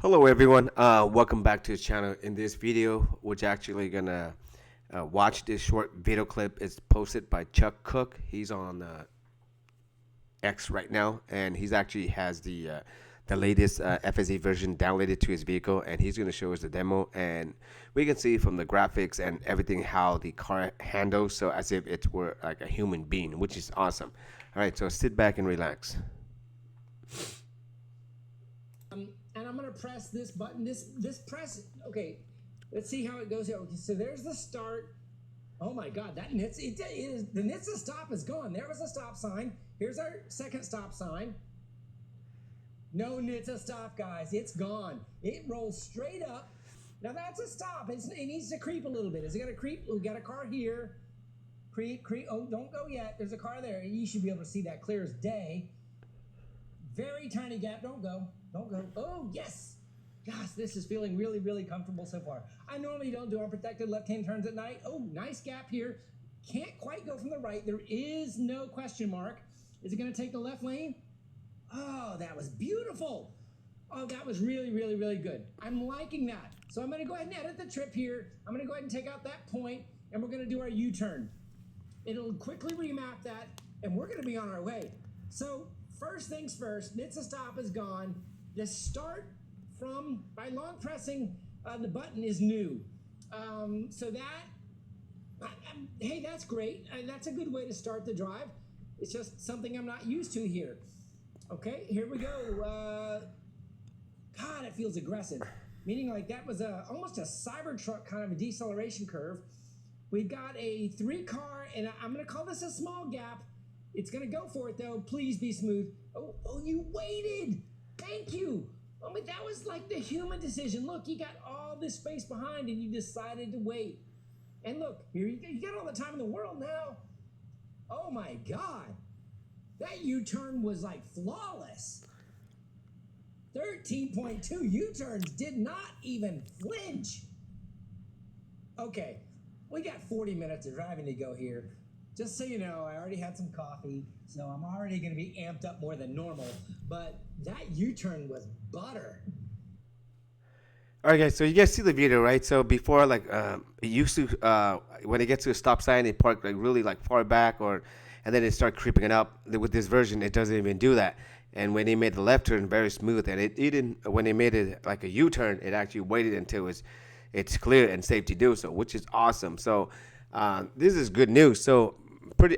Hello everyone, welcome back to the channel. In this video, we're actually gonna watch this short video clip. It's posted by Chuck Cook. He's on X right now, and he's actually has the latest FSD version downloaded to his vehicle, and he's gonna show us the demo, and we can see from the graphics and everything how the car handles, so as if it were like a human being, which is awesome. All right, so sit back and relax. And I'm gonna press this button. This press. Okay, let's see how it goes here. Okay, so there's the start. Oh my God, that NHTSA, it is the NHTSA stop is gone. There was a stop sign. Here's our second stop sign. No NHTSA stop, guys. It's gone. It rolls straight up. Now that's a stop. It needs to creep a little bit. Is it gonna creep? We got a car here. Creep. Oh, don't go yet. There's a car there. You should be able to see that clear as day. Very tiny gap. Don't go. Don't go. Oh, yes. Gosh, this is feeling really, really comfortable so far. I normally don't do unprotected left-hand turns at night. Oh, nice gap here. Can't quite go from the right. There is no question mark. Is it going to take the left lane? Oh, that was beautiful. Oh, that was really, really, really good. I'm liking that. So I'm going to go ahead and edit the trip here. I'm going to go ahead and take out that point, and we're going to do our U-turn. It'll quickly remap that, and we're going to be on our way. So first things first, NHTSA stop is gone. The start from by long pressing the button is new. So that, hey, that's great. That's a good way to start the drive. It's just something I'm not used to here. Okay, here we go. God, it feels aggressive. Meaning like that was almost a Cybertruck kind of a deceleration curve. We've got a 3-car, and I'm gonna call this a small gap. It's gonna go for it though. Please be smooth. Oh, you waited. Thank you. Oh, but that was like the human decision. Look, you got all this space behind and you decided to wait. And look, here you got all the time in the world now. Oh my God. That U-turn was like flawless. 13.2 U-turns did not even flinch. Okay, we got 40 minutes of driving to go here. Just so you know, I already had some coffee, so I'm already going to be amped up more than normal. But that U-turn was butter. All right, guys. So you guys see the video, right? So before, like, it used to, when it gets to a stop sign, it park like really like far back, and then it start creeping it up. With this version, it doesn't even do that. And when they made the left turn, very smooth, and it didn't. When they made it like a U-turn, it actually waited until it's clear and safe to do so, which is awesome. So this is good news. So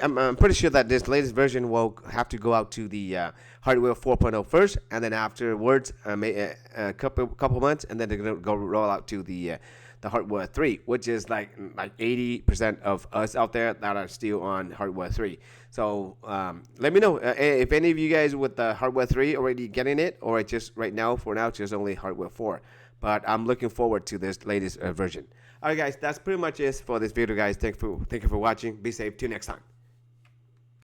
I'm pretty sure that this latest version will have to go out to the hardware 4.0 first, and then afterwards, a couple months, and then they're gonna go roll out to the hardware 3, which is like 80% of us out there that are still on hardware 3. So let me know if any of you guys with the hardware 3 already getting it, or it just right now for now it's just only hardware 4. But I'm looking forward to this latest version. All right, guys, that's pretty much it for this video, guys. Thank you for watching. Be safe. Till next time.